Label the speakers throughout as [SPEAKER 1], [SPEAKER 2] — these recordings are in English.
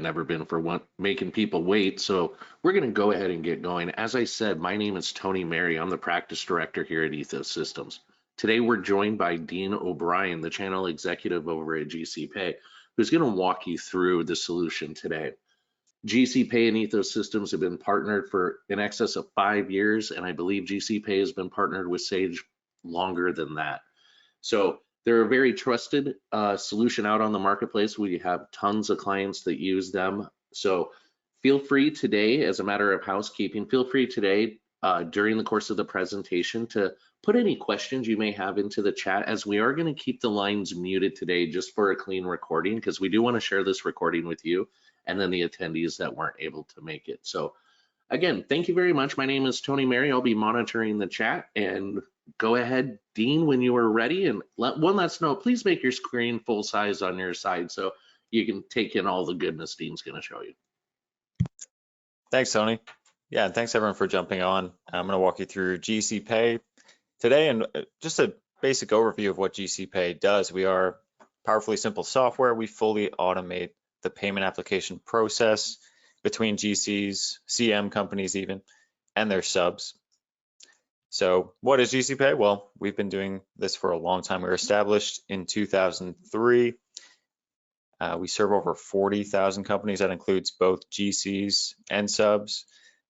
[SPEAKER 1] never been for making people wait. So we're going to go ahead and get going. As I said, my name is Tony Mary. I'm the practice director here at ETHOSystems. Today we're joined by Dean O'Brien, the channel executive over at GCPay, who's going to walk you through the solution today. GCPay and ETHOSystems have been partnered for in excess of 5 years, and I believe GCPay has been partnered with Sage longer than that. So they're a very trusted solution out on the marketplace. We have tons of clients that use them. So feel free today, as a matter of housekeeping, feel free today during the course of the presentation to put any questions you may have into the chat, as we are going to keep the lines muted today just for a clean recording, because we do want to share this recording with you and then the attendees that weren't able to make it. So again, thank you very much. My name is Tony Mary. I'll be monitoring the chat, and go ahead, Dean, when you are ready, and let us know. Please make your screen full size on your side so you can take in all the goodness Dean's going to show you.
[SPEAKER 2] Thanks, Tony. Yeah, and thanks everyone for jumping on. I'm going to walk you through GCPay today, and just a basic overview of what GCPay does. We are powerfully simple software. We fully automate the payment application process between GCs, CM companies even, and their subs. So what is GCPay? Well, we've been doing this for a long time. We were established in 2003. We serve over 40,000 companies. That includes both GCs and subs.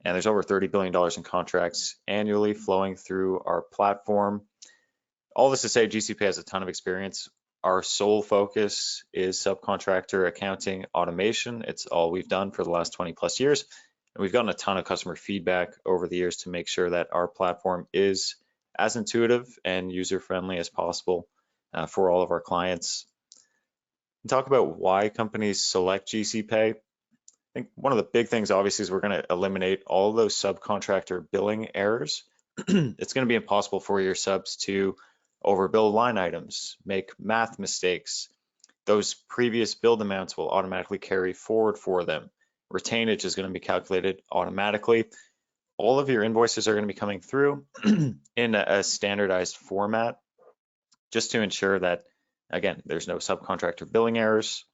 [SPEAKER 2] And there's over $30 billion in contracts annually flowing through our platform. All this to say, GCPay has a ton of experience. Our sole focus is subcontractor accounting automation. It's all we've done for the last 20 plus years. And we've gotten a ton of customer feedback over the years to make sure that our platform is as intuitive and user-friendly as possible for all of our clients. And talk about why companies select GCPay. I think one of the big things, obviously, is we're going to eliminate all those subcontractor billing errors. It's going to be impossible for your subs to overbill line items, make math mistakes. Those previous billed amounts will automatically carry forward for them. Retainage is going to be calculated automatically. All of your invoices are going to be coming through in a standardized format, just to ensure that, again, there's no subcontractor billing errors.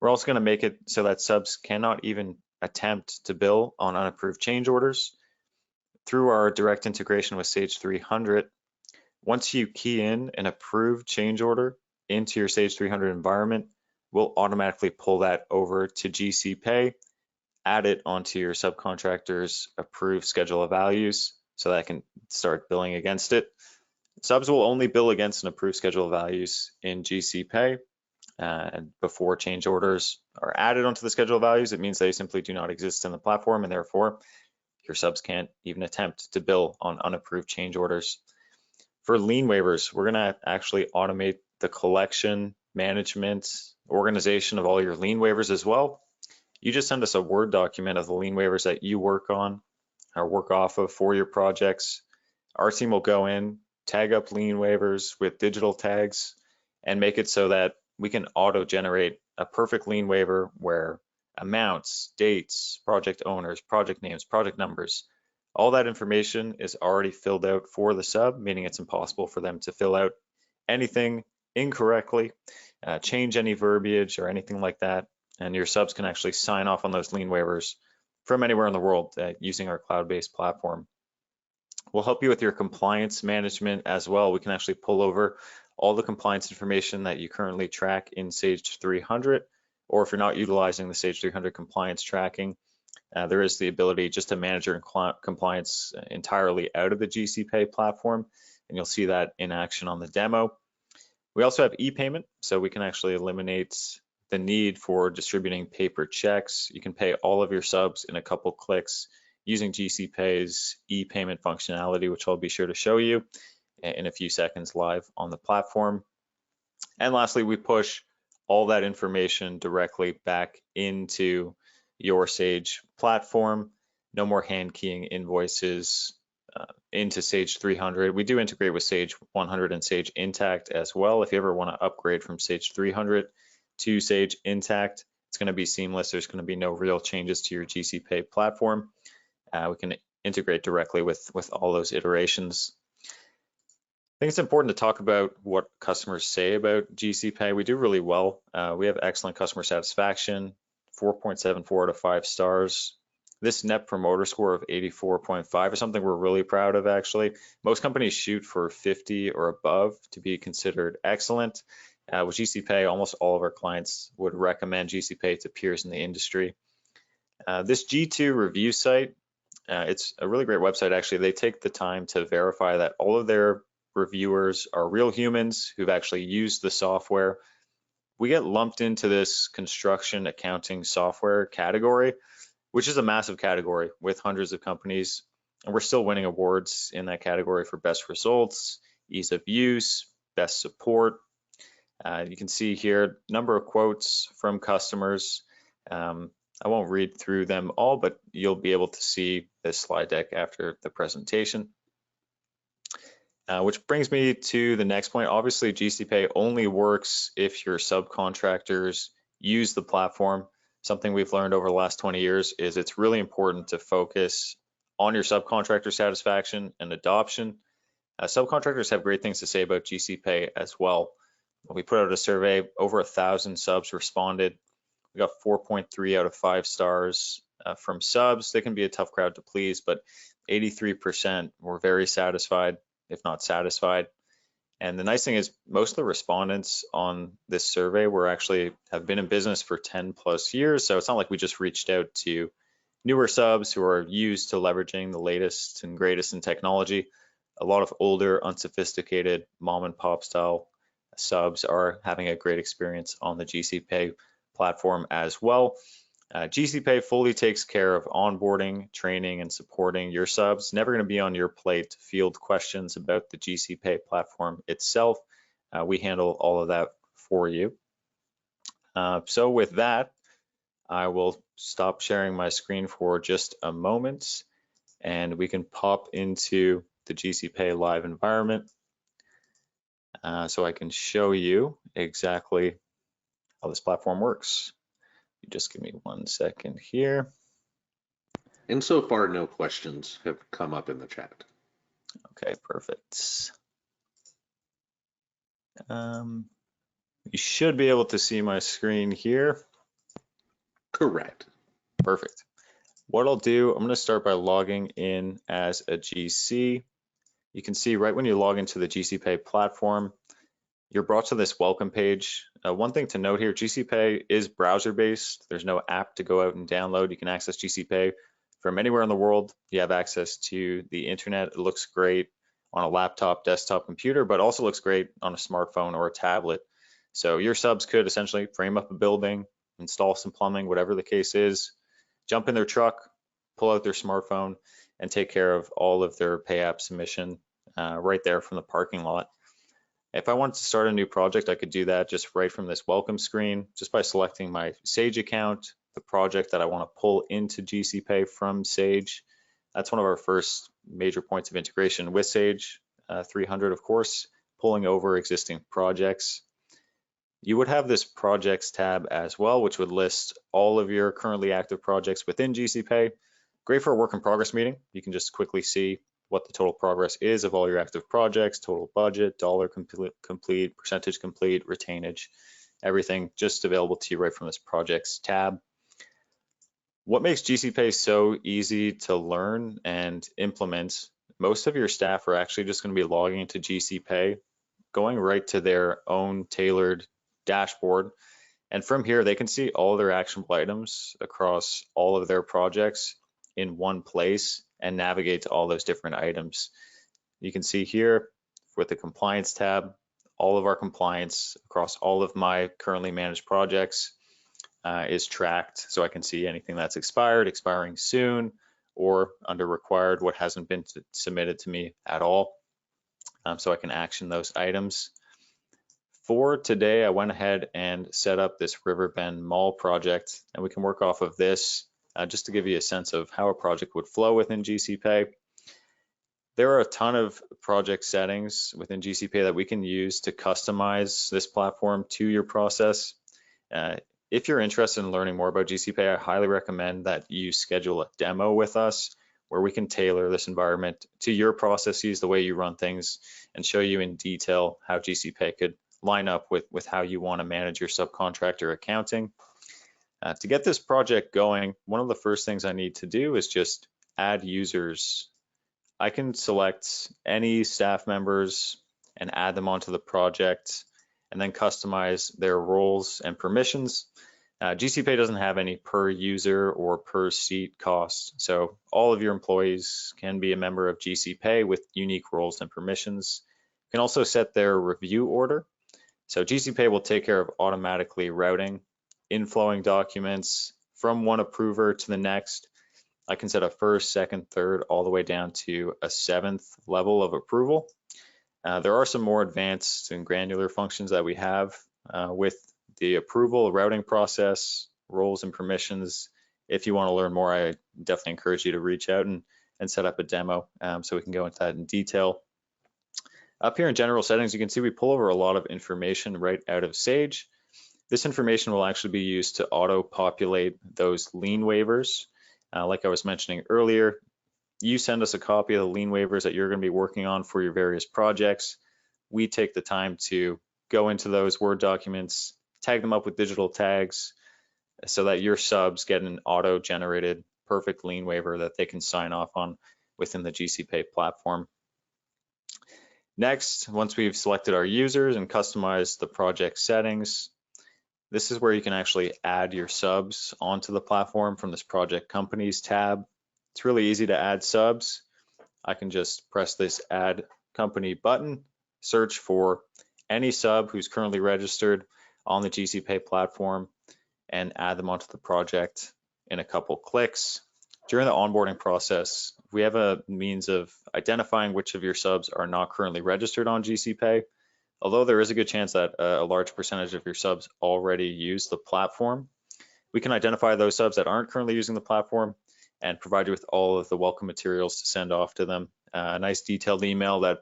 [SPEAKER 2] We're also going to make it so that subs cannot even attempt to bill on unapproved change orders. Through our direct integration with Sage 300, once you key in an approved change order into your Sage 300 environment, we'll automatically pull that over to GCPay, add it onto your subcontractor's approved schedule of values so that I can start billing against it. Subs will only bill against an approved schedule of values in GCPay. And before change orders are added onto the schedule of values, it means they simply do not exist in the platform, and therefore your subs can't even attempt to bill on unapproved change orders. For lien waivers, we're going to actually automate the collection, management, organization of all your lien waivers as well. You just send us a Word document of the lien waivers that you work on or work off of for your projects. Our team will go in, tag up lien waivers with digital tags, and make it so that we can auto-generate a perfect lien waiver where amounts, dates, project owners, project names, project numbers, all that information is already filled out for the sub, meaning it's impossible for them to fill out anything incorrectly, change any verbiage or anything like that. And your subs can actually sign off on those lien waivers from anywhere in the world using our cloud-based platform. We'll help you with your compliance management as well. We can actually pull over all the compliance information that you currently track in Sage 300, or if you're not utilizing the Sage 300 compliance tracking, there is the ability just to manage your compliance entirely out of the GCPay platform, and you'll see that in action on the demo. We also have e-payment, so we can actually eliminate the need for distributing paper checks. You can pay all of your subs in a couple clicks using GCPay's e-payment functionality, which I'll be sure to show you in a few seconds live on the platform. And lastly, we push all that information directly back into your Sage platform. No more hand keying invoices into Sage 300. We do integrate with Sage 100 and Sage Intacct as well. If you ever want to upgrade from Sage 300 to Sage Intacct, it's going to be seamless. There's going to be no real changes to your GCPay platform. We can integrate directly with all those iterations. I think it's important to talk about what customers say about GCPay. We do really well. We have excellent customer satisfaction, 4.74 out of 5 stars. This net promoter score of 84.5 is something we're really proud of, actually. Most companies shoot for 50 or above to be considered excellent. With GCPay, almost all of our clients would recommend GCPay to peers in the industry. This G2 review site, it's a really great website, actually. They take the time to verify that all of their reviewers are real humans who've actually used the software. We get lumped into this construction accounting software category, which is a massive category with hundreds of companies. And we're still winning awards in that category for best results, ease of use, best support. You can see here, number of quotes from customers. I won't read through them all, but you'll be able to see this slide deck after the presentation. Which brings me to the next point. Obviously, GCPay only works if your subcontractors use the platform. Something we've learned over the last 20 years is it's really important to focus on your subcontractor satisfaction and adoption. Subcontractors have great things to say about GCPay as well. We put out a survey, over 1,000 subs responded. We got 4.3 out of 5 stars from subs. They can be a tough crowd to please, but 83% were very satisfied, if not satisfied. And the nice thing is most of the respondents on this survey have been in business for 10 plus years. So it's not like we just reached out to newer subs who are used to leveraging the latest and greatest in technology. A lot of older, unsophisticated mom and pop style subs are having a great experience on the GCPay platform as well. GCPay fully takes care of onboarding, training, and supporting your subs. Never going to be on your plate to field questions about the GCPay platform itself. We handle all of that for you. So with that, I will stop sharing my screen for just a moment, and we can pop into the GCPay live environment so I can show you exactly how this platform works. You just give me 1 second here.
[SPEAKER 1] And so far, no questions have come up in the chat.
[SPEAKER 2] Okay, perfect. You should be able to see my screen here.
[SPEAKER 1] Correct.
[SPEAKER 2] Perfect. What I'll do, I'm going to start by logging in as a GC. You can see right when you log into the GCPay platform, you're brought to this welcome page. One thing to note here, GCPay is browser-based. There's no app to go out and download. You can access GCPay from anywhere in the world. You have access to the internet. It looks great on a laptop, desktop computer, but also looks great on a smartphone or a tablet. So your subs could essentially frame up a building, install some plumbing, whatever the case is, jump in their truck, pull out their smartphone, and take care of all of their pay app submission right there from the parking lot. If I wanted to start a new project, I could do that just right from this welcome screen, just by selecting my Sage account, the project that I want to pull into GCPay from Sage. That's one of our first major points of integration with Sage 300, of course, pulling over existing projects. You would have this projects tab as well, which would list all of your currently active projects within GCPay. Great for a work in progress meeting. You can just quickly see what the total progress is of all your active projects, total budget, dollar complete, percentage complete, retainage, everything just available to you right from this projects tab. What makes GCPay so easy to learn and implement? Most of your staff are actually just going to be logging into GCPay, going right to their own tailored dashboard. And from here, they can see all their actionable items across all of their projects in one place and navigate to all those different items. You can see here with the compliance tab, all of our compliance across all of my currently managed projects is tracked. So I can see anything that's expired, expiring soon, or under required, what hasn't been submitted to me at all. So I can action those items. For today, I went ahead and set up this Riverbend Mall project, and we can work off of this just to give you a sense of how a project would flow within GCPay. There are a ton of project settings within GCPay that we can use to customize this platform to your process. If you're interested in learning more about GCPay, I highly recommend that you schedule a demo with us where we can tailor this environment to your processes, the way you run things, and show you in detail how GCPay could line up with how you want to manage your subcontractor accounting. To get this project going, one of the first things I need to do is just add users. I can select any staff members and add them onto the project and then customize their roles and permissions. GCPay doesn't have any per user or per seat costs, so all of your employees can be a member of GCPay with unique roles and permissions. You can also set their review order. So GCPay will take care of automatically routing, inflowing documents from one approver to the next. I can set a first, second, third, all the way down to a 7th level of approval. There are some more advanced and granular functions that we have with the approval routing process, roles and permissions. If you want to learn more, I definitely encourage you to reach out and set up a demo so we can go into that in detail. Up here in general settings, you can see we pull over a lot of information right out of Sage. This information will actually be used to auto-populate those lien waivers. Like I was mentioning earlier, you send us a copy of the lien waivers that you're going to be working on for your various projects. We take the time to go into those Word documents, tag them up with digital tags so that your subs get an auto-generated perfect lien waiver that they can sign off on within the GCPay platform. Next, once we've selected our users and customized the project settings, this is where you can actually add your subs onto the platform from this project companies tab. It's really easy to add subs. I can just press this add company button, search for any sub who's currently registered on the GCPay platform, and add them onto the project in a couple clicks. During the onboarding process, we have a means of identifying which of your subs are not currently registered on GCPay. Although there is a good chance that a large percentage of your subs already use the platform, we can identify those subs that aren't currently using the platform and provide you with all of the welcome materials to send off to them. A nice detailed email that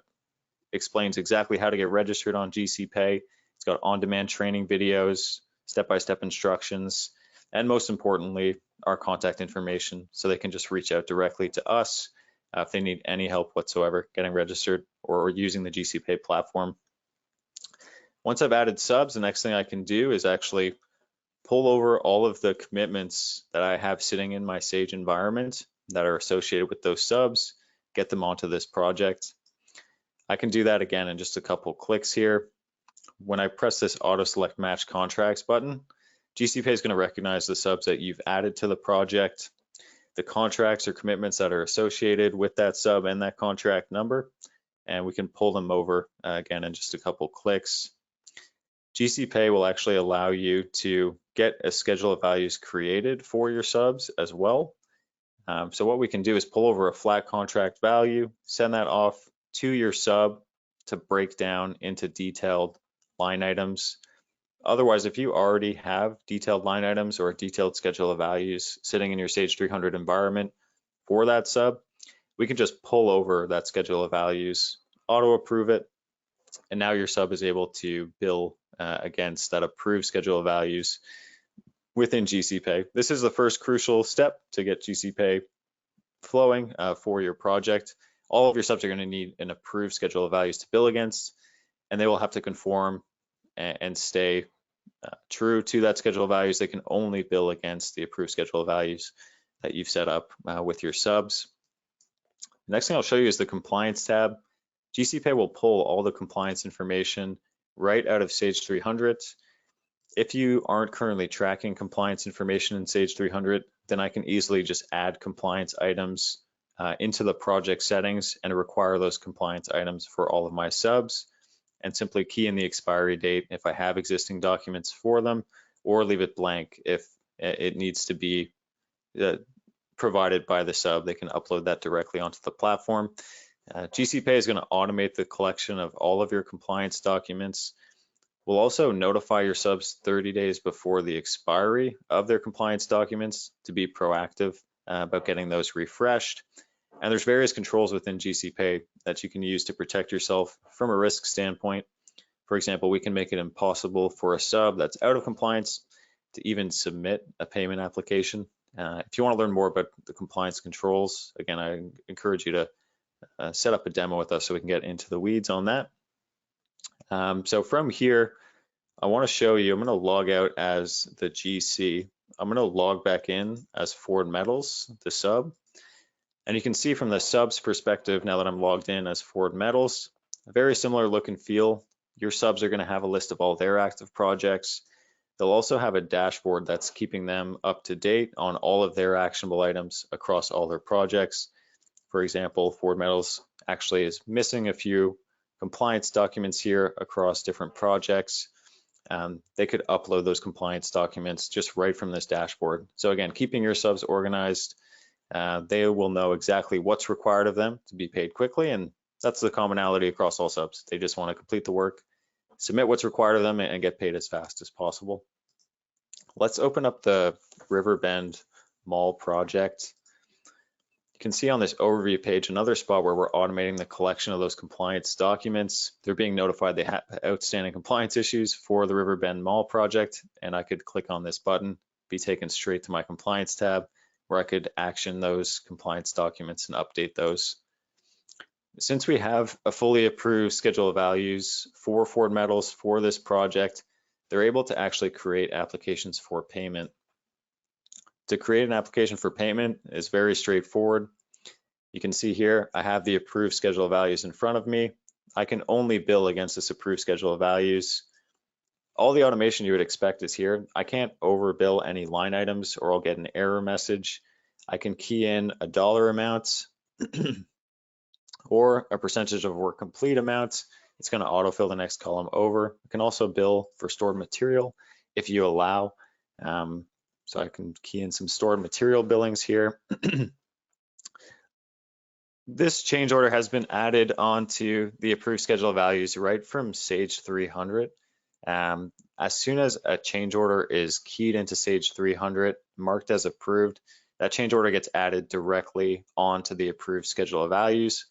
[SPEAKER 2] explains exactly how to get registered on GCPay. It's got on-demand training videos, step-by-step instructions, and most importantly, our contact information, so they can just reach out directly to us if they need any help whatsoever getting registered or using the GCPay platform. Once I've added subs, the next thing I can do is actually pull over all of the commitments that I have sitting in my Sage environment that are associated with those subs, get them onto this project. I can do that again in just a couple clicks here. When I press this auto select match contracts button, GCPay is going to recognize the subs that you've added to the project, the contracts or commitments that are associated with that sub and that contract number, and we can pull them over again in just a couple clicks. GCPay will actually allow you to get a schedule of values created for your subs as well. So what we can do is pull over a flat contract value, send that off to your sub to break down into detailed line items. Otherwise, if you already have detailed line items or a detailed schedule of values sitting in your Sage 300 environment for that sub, we can just pull over that schedule of values, auto approve it, and now your sub is able to bill against that approved schedule of values within GCPay. This is the first crucial step to get GCPay flowing for your project. All of your subs are going to need an approved schedule of values to bill against, and they will have to conform and stay true to that schedule of values. They can only bill against the approved schedule of values that you've set up with your subs. The next thing I'll show you is the compliance tab. GCPay will pull all the compliance information right out of Sage 300. If you aren't currently tracking compliance information in Sage 300, then I can easily just add compliance items into the project settings and require those compliance items for all of my subs, and simply key in the expiry date if I have existing documents for them, or leave it blank if it needs to be provided by the sub. They can upload that directly onto the platform. GCPay is going to automate the collection of all of your compliance documents. We'll also notify your subs 30 days before the expiry of their compliance documents to be proactive about getting those refreshed. And there's various controls within GCPay that you can use to protect yourself from a risk standpoint. For example, we can make it impossible for a sub that's out of compliance to even submit a payment application. If you want to learn more about the compliance controls, again, I encourage you to set up a demo with us so we can get into the weeds on that. So from here, I want to show you, I'm going to log out as the GC I'm going to log back in as Ford Metals, the sub. And you can see from the sub's perspective, now that I'm logged in as Ford Metals, a very similar look and feel. Your subs are going to have a list of all their active projects. They'll also have a dashboard that's keeping them up to date on all of their actionable items across all their projects. For example, Ford Metals actually is missing a few compliance documents here across different projects. They could upload those compliance documents just right from this dashboard. So again, keeping your subs organized, they will know exactly what's required of them to be paid quickly, and that's the commonality across all subs. They just want to complete the work, submit what's required of them, and get paid as fast as possible. Let's open up the Riverbend Mall project. You can see on this overview page another spot where we're automating the collection of those compliance documents. They're being notified they have outstanding compliance issues for the Riverbend Mall project, and I could click on this button, be taken straight to my compliance tab, where I could action those compliance documents and update those. Since we have a fully approved schedule of values for Ford Metals for this project, they're able to actually create applications for payment. To create an application for payment is very straightforward. You can see here, I have the approved schedule of values in front of me. I can only bill against this approved schedule of values. All the automation you would expect is here. I can't overbill any line items or I'll get an error message. I can key in a dollar amount or a percentage of work complete amount. It's going to autofill the next column over. I can also bill for stored material if you allow. So I can key in some stored material billings here. This change order has been added onto the approved schedule of values right from Sage 300. As soon as a change order is keyed into Sage 300, marked as approved, that change order gets added directly onto the approved schedule of values.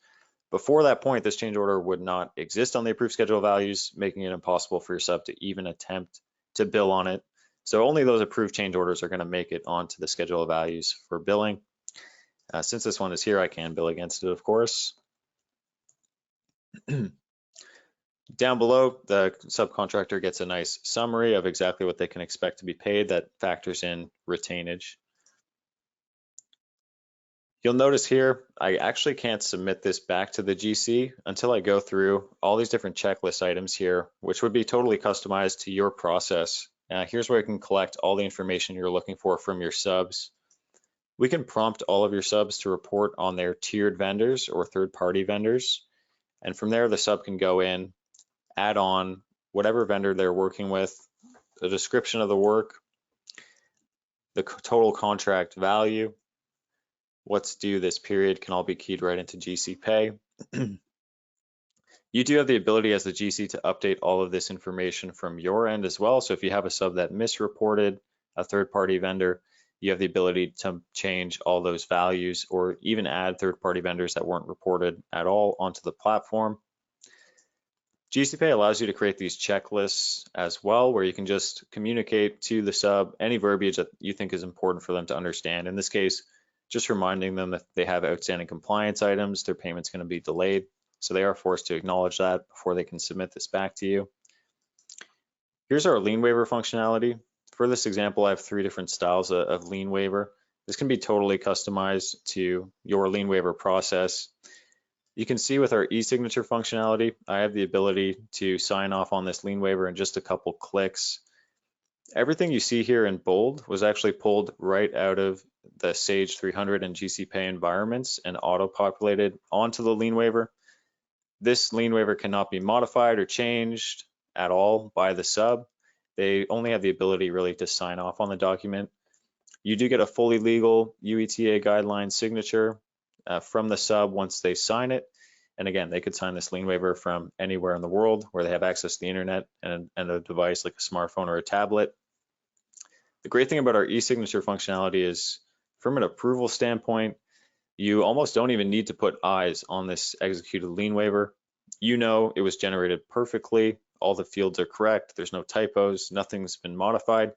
[SPEAKER 2] Before that point, this change order would not exist on the approved schedule of values, making it impossible for your sub to even attempt to bill on it. So only those approved change orders are going to make it onto the schedule of values for billing. Since this one is here, I can bill against it, of course. Down below, the subcontractor gets a nice summary of exactly what they can expect to be paid that factors in retainage. You'll notice here, I actually can't submit this back to the GC until I go through all these different checklist items here, which would be totally customized to your process. Here's where you can collect all the information you're looking for from your subs. We can prompt all of your subs to report on their tiered vendors or third-party vendors. And from there, the sub can go in, add on whatever vendor they're working with, the description of the work, the total contract value, what's due this period can all be keyed right into GCPay. You do have the ability as the GC to update all of this information from your end as well. So if you have a sub that misreported a third-party vendor, you have the ability to change all those values or even add third-party vendors that weren't reported at all onto the platform. GCPay allows you to create these checklists as well, where you can just communicate to the sub any verbiage that you think is important for them to understand. In this case, just reminding them that they have outstanding compliance items, their payment's going to be delayed. So they are forced to acknowledge that before they can submit this back to you. Here's our lien waiver functionality. For this example, I have 3 different styles of lien waiver. This can be totally customized to your lien waiver process. You can see with our e-signature functionality, I have the ability to sign off on this lien waiver in just a couple clicks. Everything you see here in bold was actually pulled right out of the Sage 300 and GCPay environments and auto-populated onto the lien waiver. This lien waiver cannot be modified or changed at all by the sub. They only have the ability really to sign off on the document. You do get a fully legal UETA guideline signature from the sub once they sign it. And again, they could sign this lien waiver from anywhere in the world where they have access to the internet and a device like a smartphone or a tablet. The great thing about our e-signature functionality is from an approval standpoint, you almost don't even need to put eyes on this executed lien waiver. You know it was generated perfectly, all the fields are correct, there's no typos, nothing's been modified,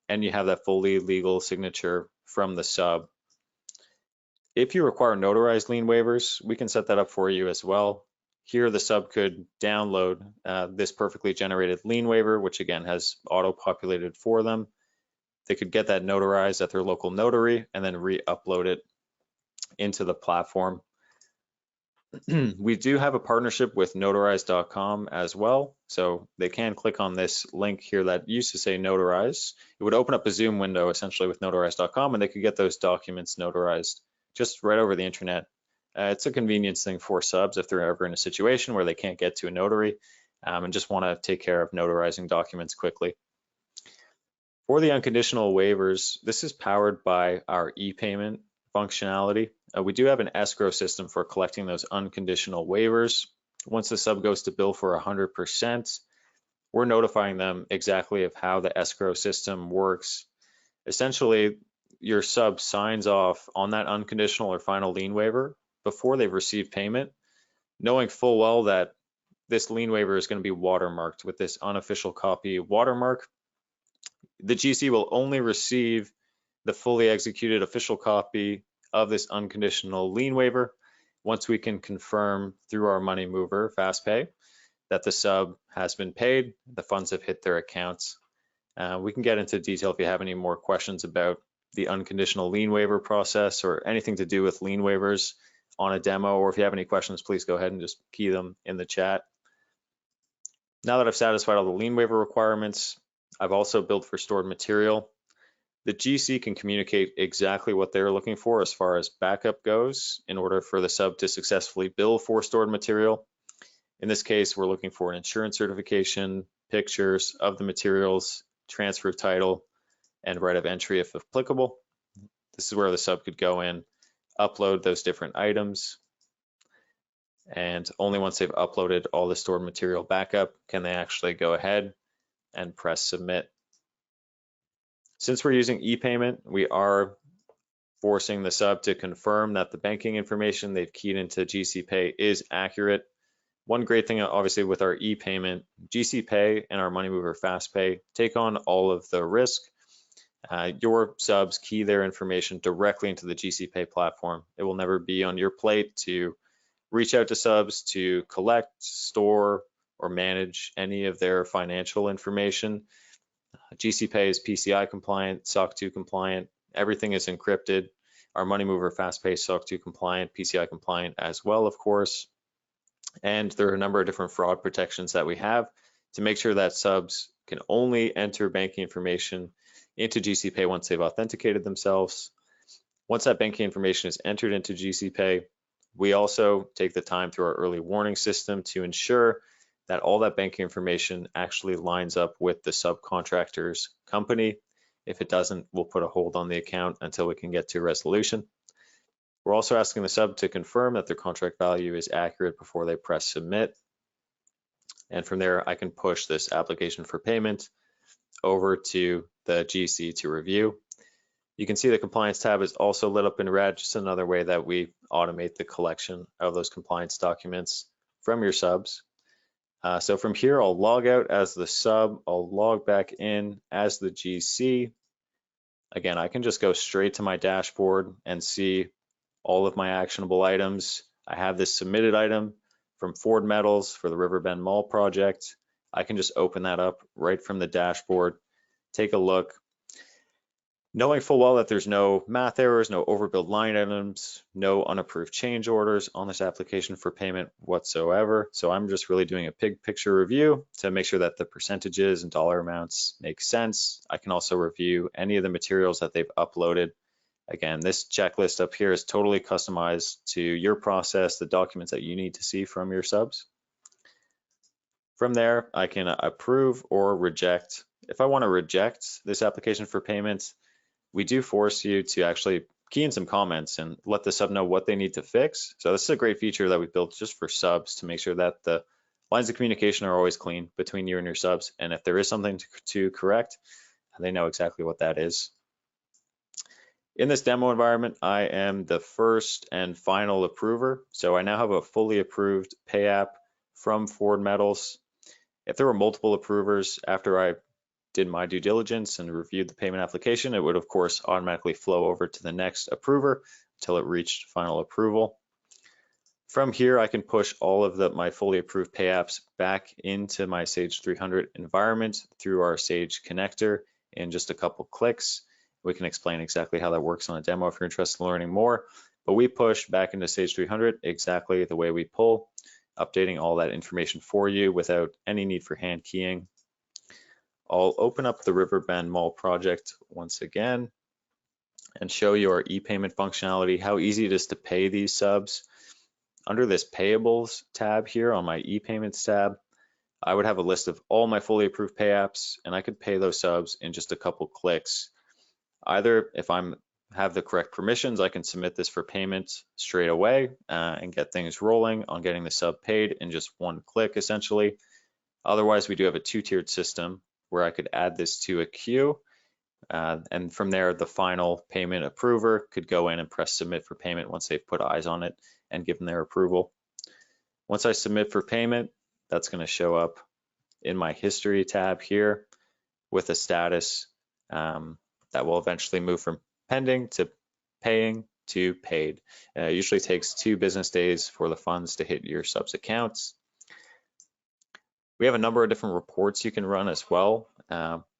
[SPEAKER 2] and you have that fully legal signature from the sub. If you require notarized lien waivers, we can set that up for you as well. Here the sub could download this perfectly generated lien waiver, which again has auto-populated for them. they could get that notarized at their local notary and then re-upload it into the platform. We do have a partnership with notarize.com as well. So they can click on this link here that used to say notarize. It would open up a Zoom window essentially with notarize.com, and they could get those documents notarized just right over the internet. It's a convenience thing for subs if they're ever in a situation where they can't get to a notary and just want to take care of notarizing documents quickly. For the unconditional waivers, this is powered by our e-payment functionality. We do have an escrow system for collecting those unconditional waivers. Once the sub goes to bill for 100%, we're notifying them exactly of how the escrow system works. Essentially, your sub signs off on that unconditional or final lien waiver before they've received payment, knowing full well that this lien waiver is going to be watermarked with this unofficial copy watermark. The GC will only receive the fully executed official copy of this unconditional lien waiver once we can confirm through our money mover, FastPay, that the sub has been paid, the funds have hit their accounts. We can get into detail if you have any more questions about the unconditional lien waiver process or anything to do with lien waivers on a demo, or if you have any questions, please go ahead and just key them in the chat. Now that I've satisfied all the lien waiver requirements, I've also built for stored material. The GC can communicate exactly what they're looking for as far as backup goes in order for the sub to successfully bill for stored material. In this case, we're looking for an insurance certification, pictures of the materials, transfer of title, and right of entry if applicable. This is where the sub could go in, upload those different items, and only once they've uploaded all the stored material backup can they actually go ahead and press submit. Since we're using e-payment, we are forcing the sub to confirm that the banking information they've keyed into GCPay is accurate. One great thing, obviously, with our e-payment, GCPay and our money mover FastPay take on all of the risk. Your subs key their information directly into the GCPay platform. It will never be on your plate to reach out to subs to collect, store, or manage any of their financial information. GCPay is PCI compliant, SOC 2 compliant, everything is encrypted. Our money mover FastPay SOC 2 compliant, PCI compliant as well, of course. And there are a number of different fraud protections that we have to make sure that subs can only enter banking information into GCPay once they've authenticated themselves. Once that banking information is entered into GCPay, we also take the time through our early warning system to ensure that all that banking information actually lines up with the subcontractor's company. If it doesn't, we'll put a hold on the account until we can get to resolution. We're also asking the sub to confirm that their contract value is accurate before they press submit. And from there, I can push this application for payment over to the GC to review. You can see the compliance tab is also lit up in red, just another way that we automate the collection of those compliance documents from your subs. So from here, I'll log out as the sub, I'll log back in as the GC. Again, I can just go straight to my dashboard and see all of my actionable items. I have this submitted item from Ford Metals for the Riverbend Mall project. I can just open that up right from the dashboard, take a look, knowing full well that there's no math errors, no overbilled line items, no unapproved change orders on this application for payment whatsoever. So I'm just really doing a big picture review to make sure that the percentages and dollar amounts make sense. I can also review any of the materials that they've uploaded. Again, this checklist up here is totally customized to your process, the documents that you need to see from your subs. From there, I can approve or reject. If I want to reject this application for payment, we do force you to actually key in some comments and let the sub know what they need to fix. So this is a great feature that we built just for subs to make sure that the lines of communication are always clean between you and your subs. And if there is something to correct, they know exactly what that is. In this demo environment, I am the first and final approver. So I now have a fully approved pay app from Ford Metals. If there were multiple approvers after I did my due diligence and reviewed the payment application, it would of course automatically flow over to the next approver until it reached final approval. From here, I can push all of my fully approved pay apps back into my Sage 300 environment through our Sage connector in just a couple clicks. We can explain exactly how that works on a demo if you're interested in learning more. But we push back into Sage 300 exactly the way we pull, updating all that information for you without any need for hand keying. I'll open up the Riverbend Mall project once again and show you our e-payment functionality, how easy it is to pay these subs. Under this payables tab here on my e-payments tab, I would have a list of all my fully approved pay apps, and I could pay those subs in just a couple clicks. Either if I have the correct permissions, I can submit this for payment straight away and get things rolling on getting the sub paid in just one click essentially. Otherwise, we do have a two-tiered system where I could add this to a queue. And from there, the final payment approver could go in and press submit for payment once they've put eyes on it and given their approval. Once I submit for payment, that's going to show up in my history tab here with a status that will eventually move from pending to paying to paid. It usually takes 2 business days for the funds to hit your subs accounts. We have a number of different reports you can run as well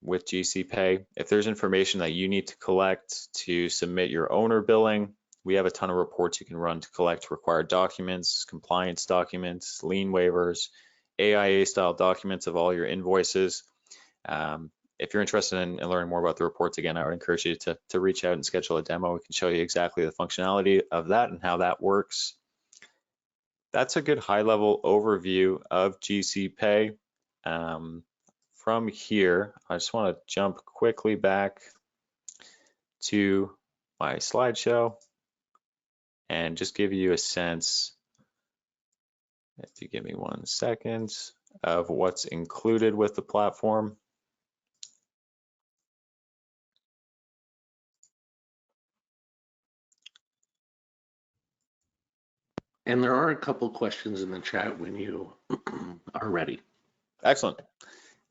[SPEAKER 2] with GCPay. If there's information that you need to collect to submit your owner billing, we have a ton of reports you can run to collect required documents, compliance documents, lien waivers, AIA style documents of all your invoices. If you're interested in learning more about the reports, again, I would encourage you to reach out and schedule a demo. We can show you exactly the functionality of that and how that works. That's a good high-level overview of GCPay. From here, I just want to jump quickly back to my slideshow and just give you a sense, if you give me 1 second, of what's included with the platform.
[SPEAKER 1] And there are a couple questions in the chat when you are ready.
[SPEAKER 2] Excellent.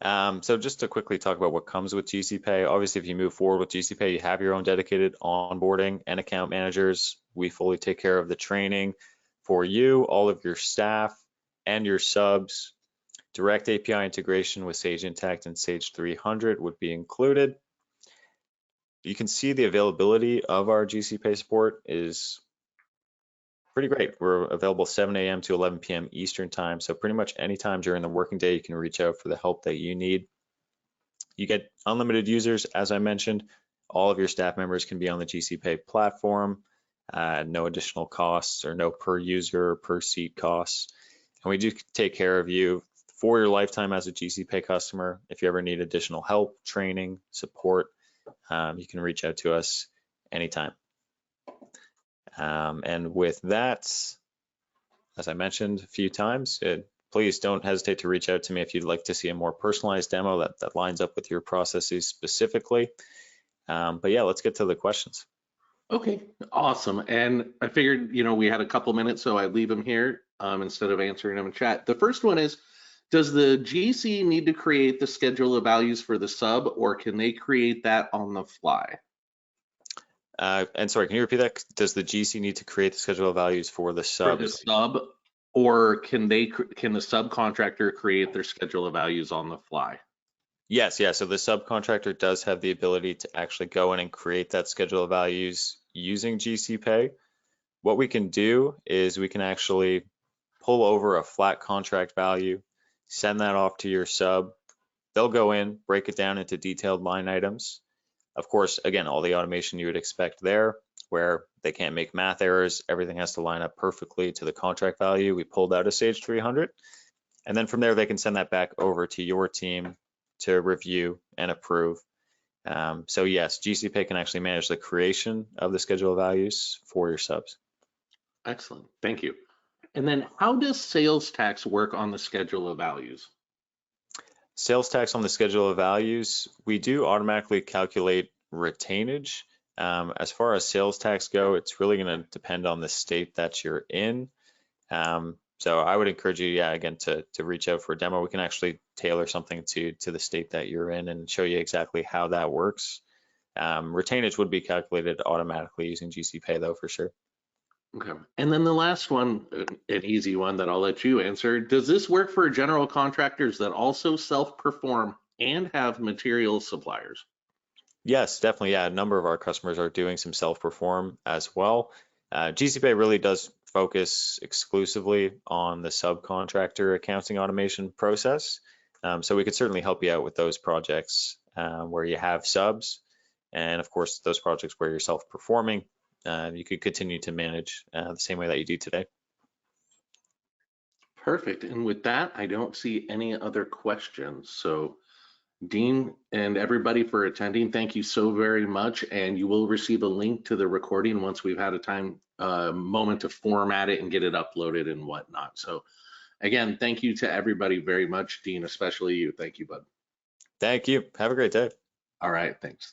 [SPEAKER 2] So just to quickly talk about what comes with GCPay, obviously if you move forward with GCPay, you have your own dedicated onboarding and account managers. We fully take care of the training for you, all of your staff, and your subs. Direct API integration with Sage Intacct and Sage 300 would be included. You can see the availability of our GCPay support is pretty great. We're available 7 a.m. to 11 p.m. Eastern time. So pretty much anytime during the working day, you can reach out for the help that you need. You get unlimited users, as I mentioned. All of your staff members can be on the GCPay platform. No additional costs or no per user or per seat costs. And we do take care of you for your lifetime as a GCPay customer. If you ever need additional help, training, support, you can reach out to us anytime. And with that, as I mentioned a few times, please don't hesitate to reach out to me if you'd like to see a more personalized demo that lines up with your processes specifically. But yeah, let's get to the questions.
[SPEAKER 1] Okay, awesome. And I figured, we had a couple minutes, so I'd leave them here instead of answering them in chat. The first one is, does the GC need to create the schedule of values for the sub, or can they create that on the fly?
[SPEAKER 2] And sorry, can you repeat that? Does the GC need to create the schedule of values for the sub?
[SPEAKER 1] For the sub, or can the subcontractor create their schedule of values on the fly?
[SPEAKER 2] Yes, yeah. So the subcontractor does have the ability to actually go in and create that schedule of values using GCPay. What we can do is we can actually pull over a flat contract value, send that off to your sub. They'll go in, break it down into detailed line items. Of course, again, all the automation you would expect there, where they can't make math errors, everything has to line up perfectly to the contract value. We pulled out a Sage 300, and then from there, they can send that back over to your team to review and approve. So yes, GCPay can actually manage the creation of the schedule of values for your subs.
[SPEAKER 1] Excellent, thank you. And then how does sales tax work on the schedule of values?
[SPEAKER 2] Sales tax on the schedule of values, we do automatically calculate retainage. As far as sales tax go, it's really going to depend on the state that you're in. So I would encourage you, again, to reach out for a demo. We can actually tailor something to the state that you're in and show you exactly how that works. Retainage would be calculated automatically using GCPay though, for sure.
[SPEAKER 1] Okay. And then the last one, an easy one that I'll let you answer. Does this work for general contractors that also self-perform and have material suppliers?
[SPEAKER 2] Yes, definitely. Yeah, a number of our customers are doing some self-perform as well. GCPay really does focus exclusively on the subcontractor accounting automation process. So we could certainly help you out with those projects where you have subs, and of course those projects where you're self-performing. You could continue to manage the same way that you do today.
[SPEAKER 1] Perfect. And with that, I don't see any other questions. So Dean and everybody for attending, thank you so very much. And you will receive a link to the recording once we've had a moment to format it and get it uploaded and whatnot. So again, thank you to everybody very much. Dean, especially you. Thank you, bud.
[SPEAKER 2] Thank you. Have a great day.
[SPEAKER 1] All right, thanks.